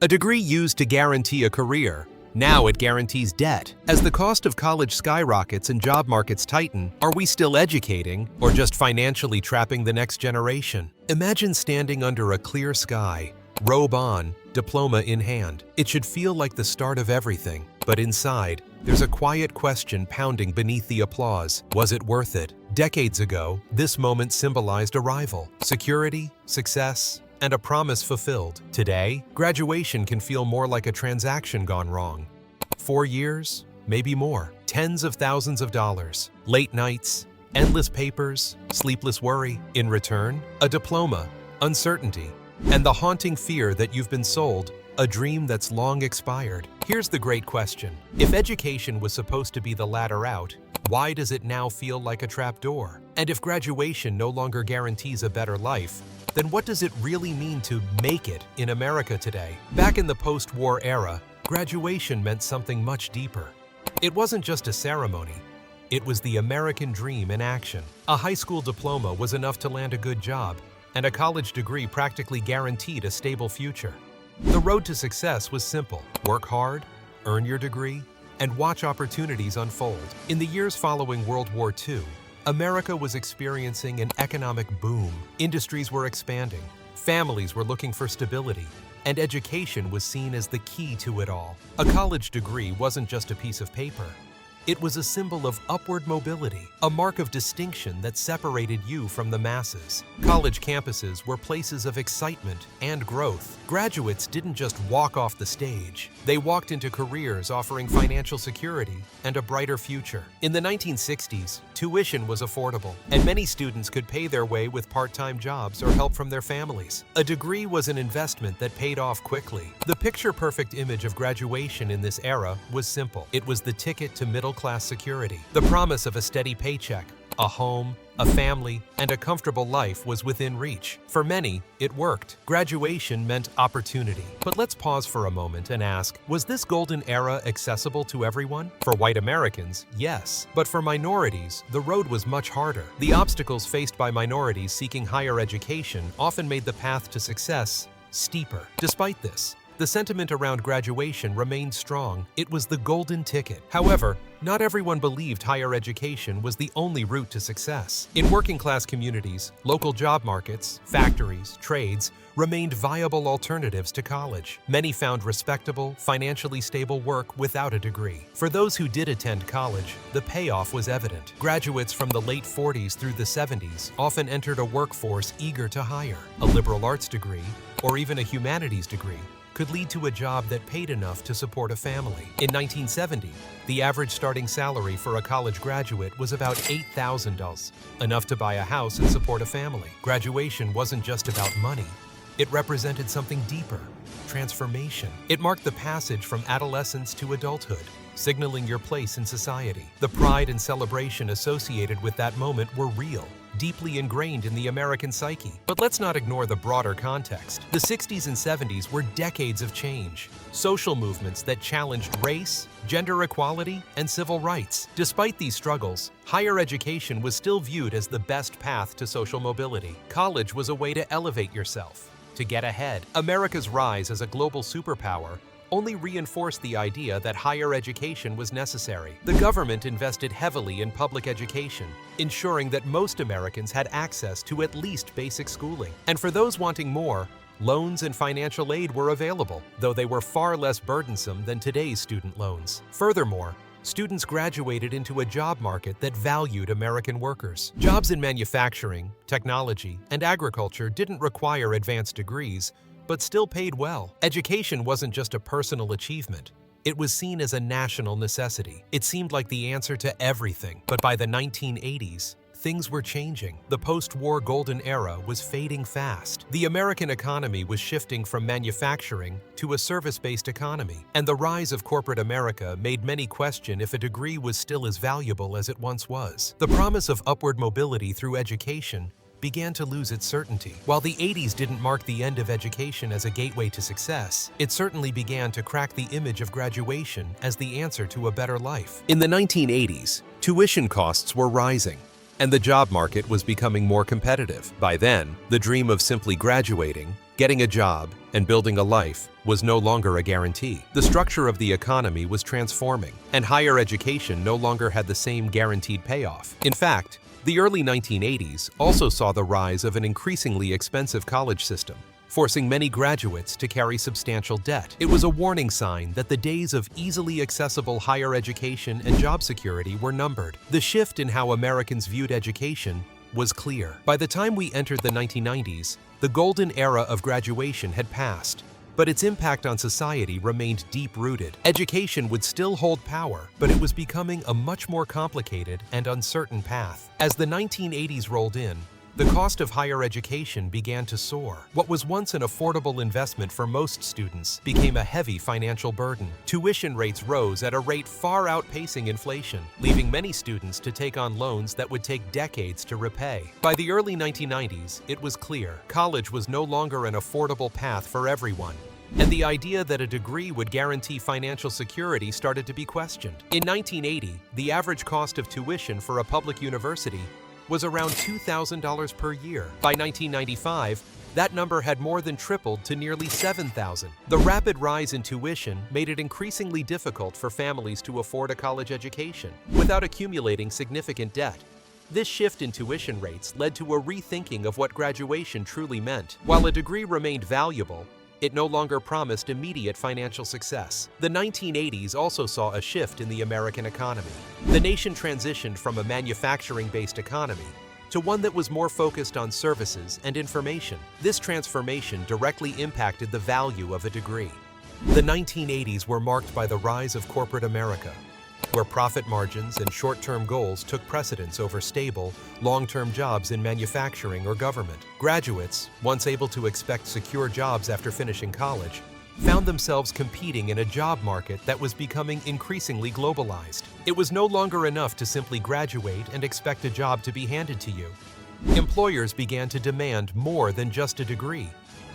A degree used to guarantee a career. Now it guarantees debt. As the cost of college skyrockets and job markets tighten, are we still educating or just financially trapping the next generation? Imagine standing under a clear sky, robe on, diploma in hand. It should feel like the start of everything, but inside, there's a quiet question pounding beneath the applause. Was it worth it? Decades ago, this moment symbolized arrival, security, success, and a promise fulfilled. Today, graduation can feel more like a transaction gone wrong. 4 years, maybe more. Tens of thousands of dollars. Late nights, endless papers, sleepless worry. In return, a diploma, uncertainty, and the haunting fear that you've been sold a dream that's long expired. Here's the great question. If education was supposed to be the ladder out, why does it now feel like a trapdoor? And if graduation no longer guarantees a better life, then what does it really mean to make it in America today? Back in the post-war era, graduation meant something much deeper. It wasn't just a ceremony. It was the American dream in action. A high school diploma was enough to land a good job, and a college degree practically guaranteed a stable future. The road to success was simple. Work hard, earn your degree, and watch opportunities unfold. In the years following World War II, America was experiencing an economic boom. Industries were expanding, families were looking for stability, and education was seen as the key to it all. A college degree wasn't just a piece of paper. It was a symbol of upward mobility, a mark of distinction that separated you from the masses. College campuses were places of excitement and growth. Graduates didn't just walk off the stage. They walked into careers offering financial security and a brighter future. In the 1960s, tuition was affordable, and many students could pay their way with part-time jobs or help from their families. A degree was an investment that paid off quickly. The picture-perfect image of graduation in this era was simple. It was the ticket to middle-class security. The promise of a steady paycheck, a home, a family, and a comfortable life was within reach. For many, it worked. Graduation meant opportunity. But let's pause for a moment and ask, was this golden era accessible to everyone? For white Americans, yes. But for minorities, the road was much harder. The obstacles faced by minorities seeking higher education often made the path to success steeper. Despite this, the sentiment around graduation remained strong. It was the golden ticket. However, not everyone believed higher education was the only route to success. In working-class communities, local job markets, factories, trades remained viable alternatives to college. Many found respectable, financially stable work without a degree. For those who did attend college, the payoff was evident. Graduates from the late 40s through the 70s often entered a workforce eager to hire. A liberal arts degree, or even a humanities degree, could lead to a job that paid enough to support a family. In 1970, the average starting salary for a college graduate was about $8,000, enough to buy a house and support a family. Graduation wasn't just about money. It represented something deeper, transformation. It marked the passage from adolescence to adulthood, signaling your place in society. The pride and celebration associated with that moment were real, deeply ingrained in the American psyche. But let's not ignore the broader context. The 60s and 70s were decades of change, social movements that challenged race, gender equality, and civil rights. Despite these struggles, higher education was still viewed as the best path to social mobility. College was a way to elevate yourself, to get ahead. America's rise as a global superpower only reinforced the idea that higher education was necessary. The government invested heavily in public education, ensuring that most Americans had access to at least basic schooling. And for those wanting more, loans and financial aid were available, though they were far less burdensome than today's student loans. Furthermore, students graduated into a job market that valued American workers. Jobs in manufacturing, technology, and agriculture didn't require advanced degrees, but still paid well. Education wasn't just a personal achievement. It was seen as a national necessity. It seemed like the answer to everything. But by the 1980s, things were changing. The post-war golden era was fading fast. The American economy was shifting from manufacturing to a service-based economy. And the rise of corporate America made many question if a degree was still as valuable as it once was. The promise of upward mobility through education began to lose its certainty. While the 80s didn't mark the end of education as a gateway to success, it certainly began to crack the image of graduation as the answer to a better life. In the 1980s, tuition costs were rising, and the job market was becoming more competitive. By then, the dream of simply graduating Getting a job and building a life was no longer a guarantee. The structure of the economy was transforming, and higher education no longer had the same guaranteed payoff. In fact, the early 1980s also saw the rise of an increasingly expensive college system, forcing many graduates to carry substantial debt. It was a warning sign that the days of easily accessible higher education and job security were numbered. The shift in how Americans viewed education was clear. By the time we entered the 1990s, the golden era of graduation had passed, but its impact on society remained deep-rooted. Education would still hold power, but it was becoming a much more complicated and uncertain path. As the 1980s rolled in, the cost of higher education began to soar. What was once an affordable investment for most students became a heavy financial burden. Tuition rates rose at a rate far outpacing inflation, leaving many students to take on loans that would take decades to repay. By the early 1990s, it was clear college was no longer an affordable path for everyone, and the idea that a degree would guarantee financial security started to be questioned. In 1980, the average cost of tuition for a public university was around $2,000 per year. By 1995, that number had more than tripled to nearly $7,000. The rapid rise in tuition made it increasingly difficult for families to afford a college education without accumulating significant debt. This shift in tuition rates led to a rethinking of what graduation truly meant. While a degree remained valuable, it no longer promised immediate financial success. The 1980s also saw a shift in the American economy. The nation transitioned from a manufacturing-based economy to one that was more focused on services and information. This transformation directly impacted the value of a degree. The 1980s were marked by the rise of corporate America, where profit margins and short-term goals took precedence over stable, long-term jobs in manufacturing or government. Graduates, once able to expect secure jobs after finishing college, found themselves competing in a job market that was becoming increasingly globalized. It was no longer enough to simply graduate and expect a job to be handed to you. Employers began to demand more than just a degree.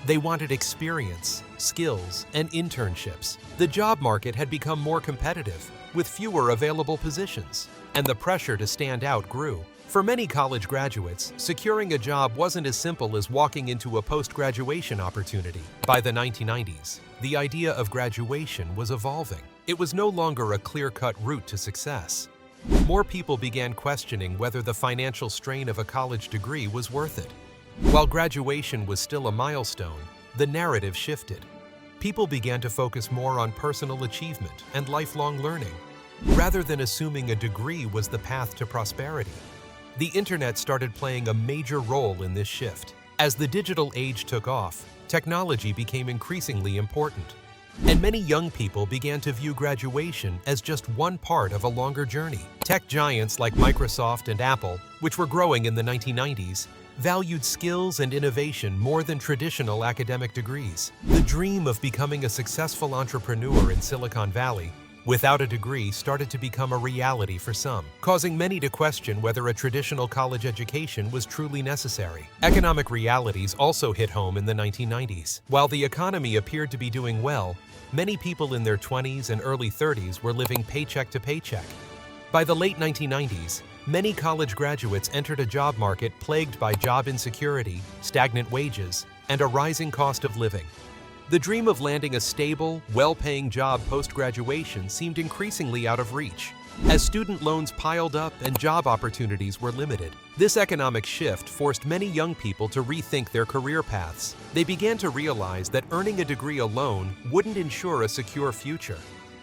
They wanted experience, skills, and internships. The job market had become more competitive, with fewer available positions, and the pressure to stand out grew. For many college graduates, securing a job wasn't as simple as walking into a post-graduation opportunity. By the 1990s, the idea of graduation was evolving. It was no longer a clear-cut route to success. More people began questioning whether the financial strain of a college degree was worth it. While graduation was still a milestone, the narrative shifted. People began to focus more on personal achievement and lifelong learning, rather than assuming a degree was the path to prosperity. The internet started playing a major role in this shift. As the digital age took off, technology became increasingly important, and many young people began to view graduation as just one part of a longer journey. Tech giants like Microsoft and Apple, which were growing in the 1990s, valued skills and innovation more than traditional academic degrees. The dream of becoming a successful entrepreneur in Silicon Valley without a degree started to become a reality for some, causing many to question whether a traditional college education was truly necessary. Economic realities also hit home in the 1990s. While the economy appeared to be doing well, many people in their 20s and early 30s were living paycheck to paycheck. By the late 1990s, many college graduates entered a job market plagued by job insecurity, stagnant wages, and a rising cost of living. The dream of landing a stable, well-paying job post-graduation seemed increasingly out of reach, as student loans piled up and job opportunities were limited. This economic shift forced many young people to rethink their career paths. They began to realize that earning a degree alone wouldn't ensure a secure future.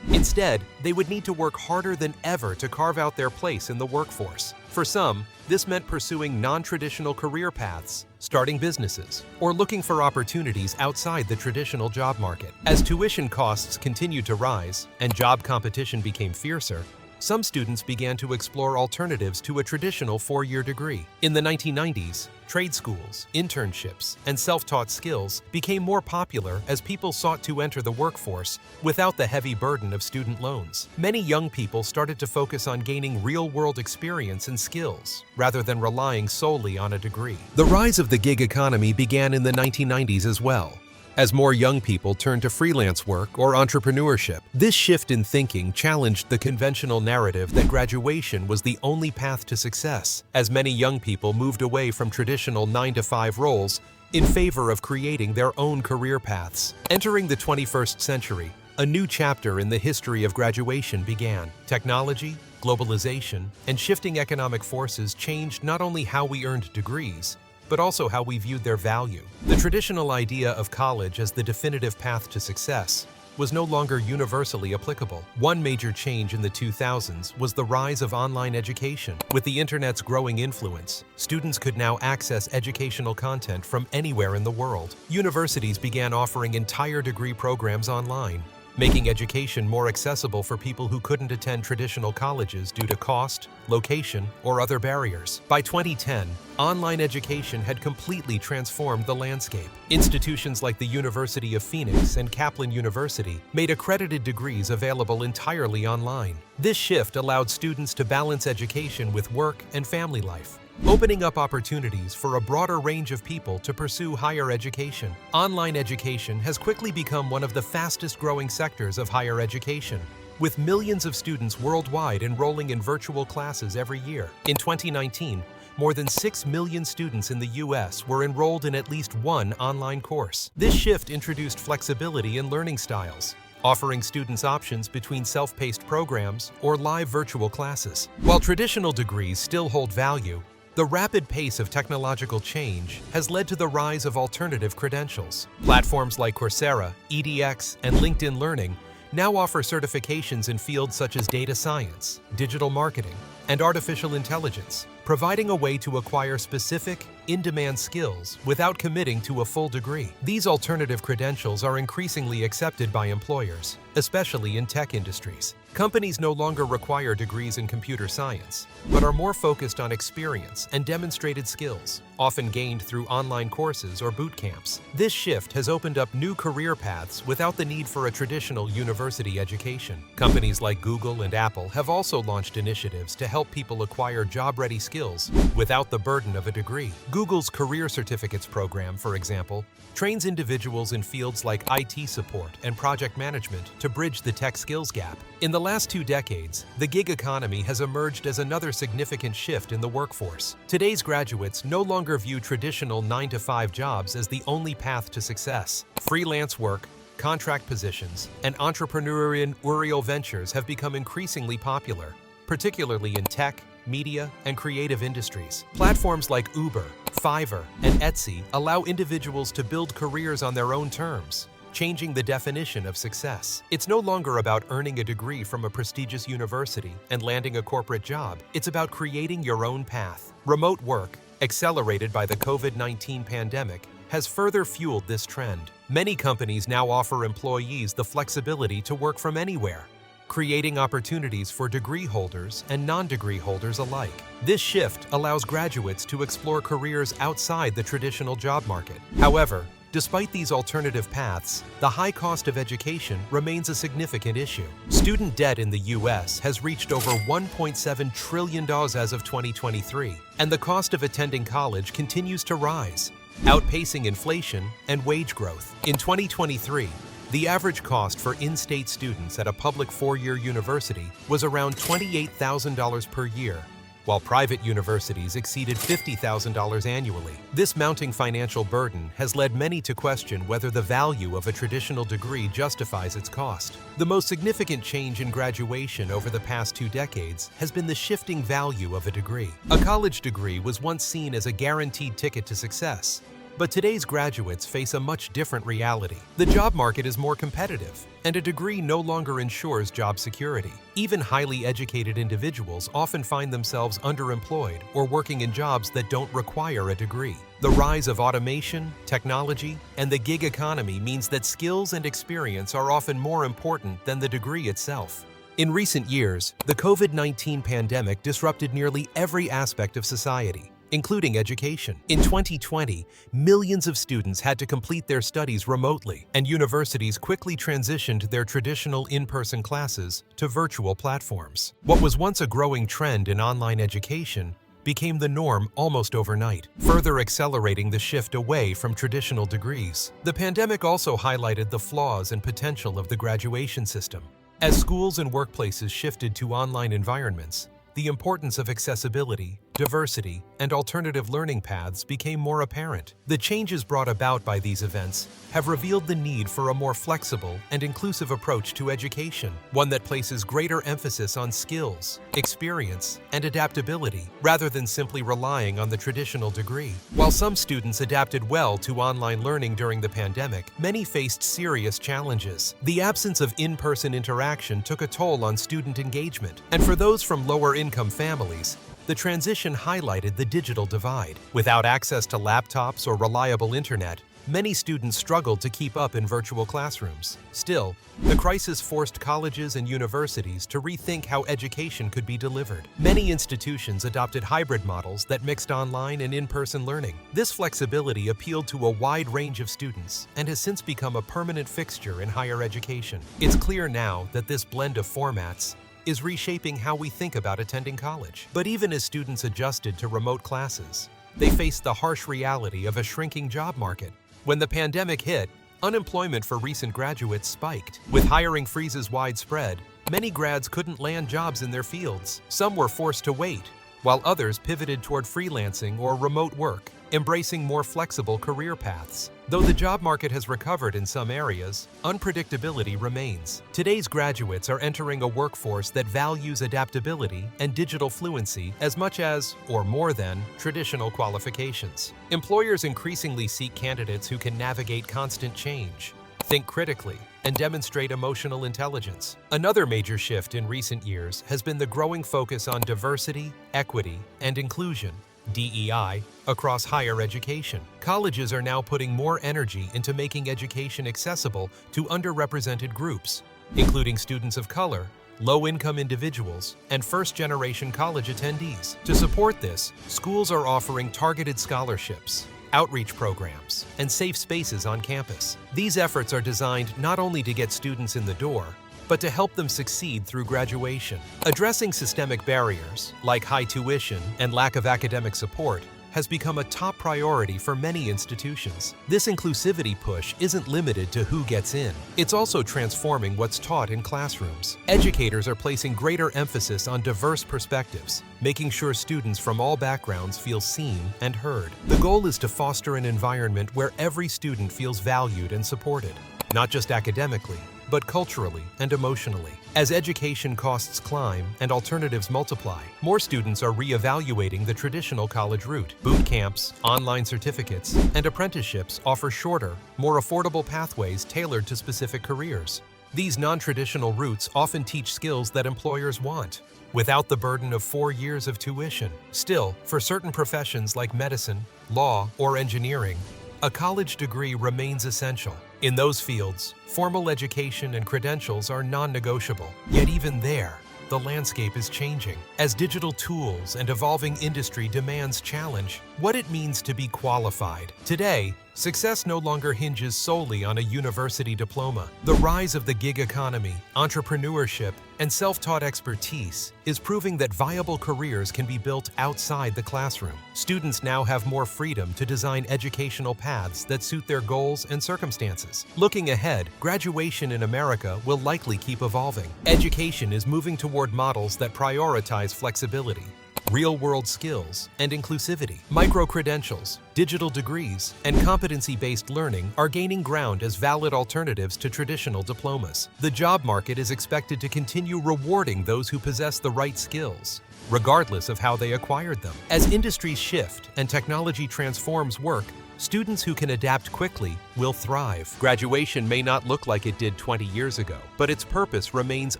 Instead, they would need to work harder than ever to carve out their place in the workforce. For some, this meant pursuing non-traditional career paths, starting businesses, or looking for opportunities outside the traditional job market. As tuition costs continued to rise and job competition became fiercer, some students began to explore alternatives to a traditional four-year degree. In the 1990s, trade schools, internships, and self-taught skills became more popular as people sought to enter the workforce without the heavy burden of student loans. Many young people started to focus on gaining real-world experience and skills, rather than relying solely on a degree. The rise of the gig economy began in the 1990s as well, as more young people turned to freelance work or entrepreneurship. This shift in thinking challenged the conventional narrative that graduation was the only path to success, as many young people moved away from traditional 9-to-5 roles in favor of creating their own career paths. Entering the 21st century, a new chapter in the history of graduation began. Technology, globalization, and shifting economic forces changed not only how we earned degrees, but also how we viewed their value. The traditional idea of college as the definitive path to success was no longer universally applicable. One major change in the 2000s was the rise of online education. With the internet's growing influence, students could now access educational content from anywhere in the world. Universities began offering entire degree programs online, making education more accessible for people who couldn't attend traditional colleges due to cost, location, or other barriers. By 2010, online education had completely transformed the landscape. Institutions like the University of Phoenix and Kaplan University made accredited degrees available entirely online. This shift allowed students to balance education with work and family life, opening up opportunities for a broader range of people to pursue higher education. Online education has quickly become one of the fastest-growing sectors of higher education, with millions of students worldwide enrolling in virtual classes every year. In 2019, more than 6 million students in the U.S. were enrolled in at least one online course. This shift introduced flexibility in learning styles, offering students options between self-paced programs or live virtual classes. While traditional degrees still hold value, the rapid pace of technological change has led to the rise of alternative credentials. Platforms like Coursera, edX, and LinkedIn Learning now offer certifications in fields such as data science, digital marketing, and artificial intelligence, providing a way to acquire specific, in-demand skills without committing to a full degree. These alternative credentials are increasingly accepted by employers, especially in tech industries. Companies no longer require degrees in computer science, but are more focused on experience and demonstrated skills, often gained through online courses or boot camps. This shift has opened up new career paths without the need for a traditional university education. Companies like Google and Apple have also launched initiatives to help people acquire job-ready skills without the burden of a degree. Google's Career Certificates program, for example, trains individuals in fields like IT support and project management to bridge the tech skills gap. In the last 2 decades, the gig economy has emerged as another significant shift in the workforce. Today's graduates no longer view traditional 9-to-5 jobs as the only path to success. Freelance work, contract positions, and entrepreneurial ventures have become increasingly popular, particularly in tech, media, and creative industries. Platforms like Uber, Fiverr, and Etsy allow individuals to build careers on their own terms, changing the definition of success. It's no longer about earning a degree from a prestigious university and landing a corporate job. It's about creating your own path. Remote work, accelerated by the COVID-19 pandemic, has further fueled this trend. Many companies now offer employees the flexibility to work from anywhere, creating opportunities for degree holders and non-degree holders alike. This shift allows graduates to explore careers outside the traditional job market. However, despite these alternative paths, the high cost of education remains a significant issue. Student debt in the U.S. has reached over $1.7 trillion as of 2023, and the cost of attending college continues to rise, outpacing inflation and wage growth. In 2023, the average cost for in-state students at a public 4-year university was around $28,000 per year, while private universities exceeded $50,000 annually. This mounting financial burden has led many to question whether the value of a traditional degree justifies its cost. The most significant change in graduation over the past 2 decades has been the shifting value of a degree. A college degree was once seen as a guaranteed ticket to success, but today's graduates face a much different reality. The job market is more competitive, and a degree no longer ensures job security. Even highly educated individuals often find themselves underemployed or working in jobs that don't require a degree. The rise of automation, technology, and the gig economy means that skills and experience are often more important than the degree itself. In recent years, the COVID-19 pandemic disrupted nearly every aspect of society, including education. In 2020, millions of students had to complete their studies remotely, and universities quickly transitioned their traditional in-person classes to virtual platforms. What was once a growing trend in online education became the norm almost overnight, further accelerating the shift away from traditional degrees. The pandemic also highlighted the flaws and potential of the graduation system. As schools and workplaces shifted to online environments, the importance of accessibility, diversity, and alternative learning paths became more apparent. The changes brought about by these events have revealed the need for a more flexible and inclusive approach to education, one that places greater emphasis on skills, experience, and adaptability, rather than simply relying on the traditional degree. While some students adapted well to online learning during the pandemic, many faced serious challenges. The absence of in-person interaction took a toll on student engagement, and for those from lower-income families, the transition highlighted the digital divide. Without access to laptops or reliable internet, many students struggled to keep up in virtual classrooms. Still, the crisis forced colleges and universities to rethink how education could be delivered. Many institutions adopted hybrid models that mixed online and in-person learning. This flexibility appealed to a wide range of students and has since become a permanent fixture in higher education. It's clear now that this blend of formats is reshaping how we think about attending college. But even as students adjusted to remote classes, they faced the harsh reality of a shrinking job market. When the pandemic hit, unemployment for recent graduates spiked. With hiring freezes widespread, many grads couldn't land jobs in their fields. Some were forced to wait, while others pivoted toward freelancing or remote work, embracing more flexible career paths. Though the job market has recovered in some areas, unpredictability remains. Today's graduates are entering a workforce that values adaptability and digital fluency as much as, or more than, traditional qualifications. Employers increasingly seek candidates who can navigate constant change, think critically, and demonstrate emotional intelligence. Another major shift in recent years has been the growing focus on diversity, equity, and inclusion, DEI, across higher education. Colleges are now putting more energy into making education accessible to underrepresented groups, including students of color, low-income individuals, and first-generation college attendees. To support this, schools are offering targeted scholarships, outreach programs, and safe spaces on campus. These efforts are designed not only to get students in the door, but to help them succeed through graduation. Addressing systemic barriers, like high tuition and lack of academic support, has become a top priority for many institutions. This inclusivity push isn't limited to who gets in. It's also transforming what's taught in classrooms. Educators are placing greater emphasis on diverse perspectives, making sure students from all backgrounds feel seen and heard. The goal is to foster an environment where every student feels valued and supported, not just academically, but culturally and emotionally. As education costs climb and alternatives multiply, more students are re-evaluating the traditional college route. Boot camps, online certificates, and apprenticeships offer shorter, more affordable pathways tailored to specific careers. These non-traditional routes often teach skills that employers want, without the burden of 4 years of tuition. Still, for certain professions like medicine, law, or engineering, a college degree remains essential. In those fields, formal education and credentials are non-negotiable. Yet even there, the landscape is changing. As digital tools and evolving industry demands challenge what it means to be qualified. Today, success no longer hinges solely on a university diploma. The rise of the gig economy, entrepreneurship, and self-taught expertise is proving that viable careers can be built outside the classroom. Students now have more freedom to design educational paths that suit their goals and circumstances. Looking ahead, graduation in America will likely keep evolving. Education is moving toward models that prioritize flexibility, real-world skills, and inclusivity. Micro-credentials, digital degrees, and competency-based learning are gaining ground as valid alternatives to traditional diplomas. The job market is expected to continue rewarding those who possess the right skills, regardless of how they acquired them. As industries shift and technology transforms work, students who can adapt quickly will thrive. Graduation may not look like it did 20 years ago, but its purpose remains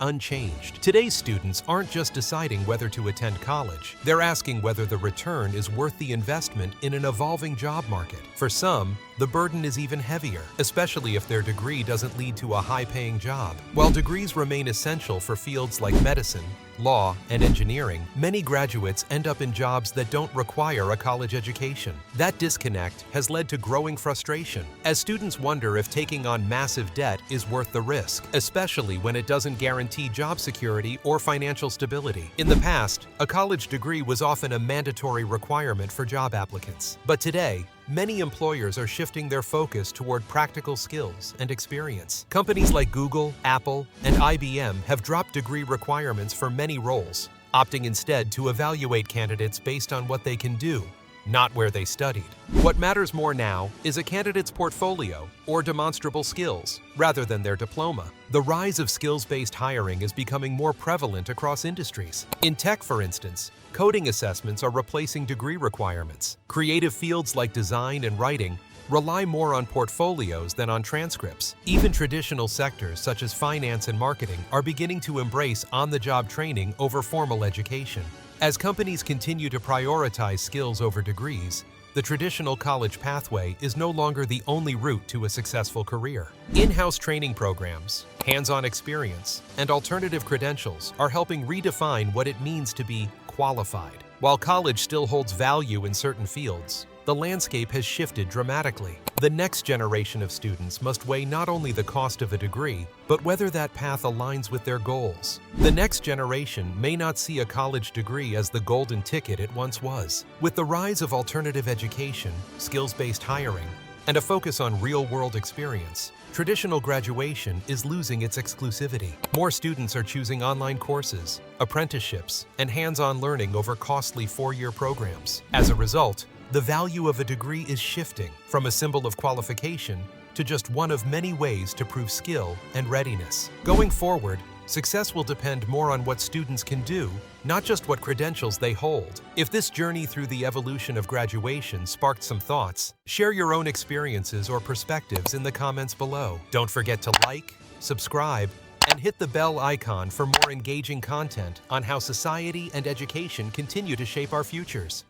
unchanged. Today's students aren't just deciding whether to attend college. They're asking whether the return is worth the investment in an evolving job market. For some, the burden is even heavier, especially if their degree doesn't lead to a high-paying job. While degrees remain essential for fields like medicine, law, and engineering, many graduates end up in jobs that don't require a college education. That disconnect has led to growing frustration, as students wonder if taking on massive debt is worth the risk, especially when it doesn't guarantee job security or financial stability. In the past, a college degree was often a mandatory requirement for job applicants. But today, many employers are shifting their focus toward practical skills and experience. Companies like Google, Apple, and IBM have dropped degree requirements for many roles, opting instead to evaluate candidates based on what they can do, not where they studied. What matters more now is a candidate's portfolio or demonstrable skills, rather than their diploma. The rise of skills-based hiring is becoming more prevalent across industries. In tech, for instance, coding assessments are replacing degree requirements. Creative fields like design and writing rely more on portfolios than on transcripts. Even traditional sectors such as finance and marketing are beginning to embrace on-the-job training over formal education. As companies continue to prioritize skills over degrees, the traditional college pathway is no longer the only route to a successful career. In-house training programs, hands-on experience, and alternative credentials are helping redefine what it means to be qualified. While college still holds value in certain fields, the landscape has shifted dramatically. The next generation of students must weigh not only the cost of a degree, but whether that path aligns with their goals. The next generation may not see a college degree as the golden ticket it once was. With the rise of alternative education, skills-based hiring, and a focus on real-world experience, traditional graduation is losing its exclusivity. More students are choosing online courses, apprenticeships, and hands-on learning over costly four-year programs. As a result, the value of a degree is shifting from a symbol of qualification to just one of many ways to prove skill and readiness. Going forward, success will depend more on what students can do, not just what credentials they hold. If this journey through the evolution of graduation sparked some thoughts, share your own experiences or perspectives in the comments below. Don't forget to like, subscribe, and hit the bell icon for more engaging content on how society and education continue to shape our futures.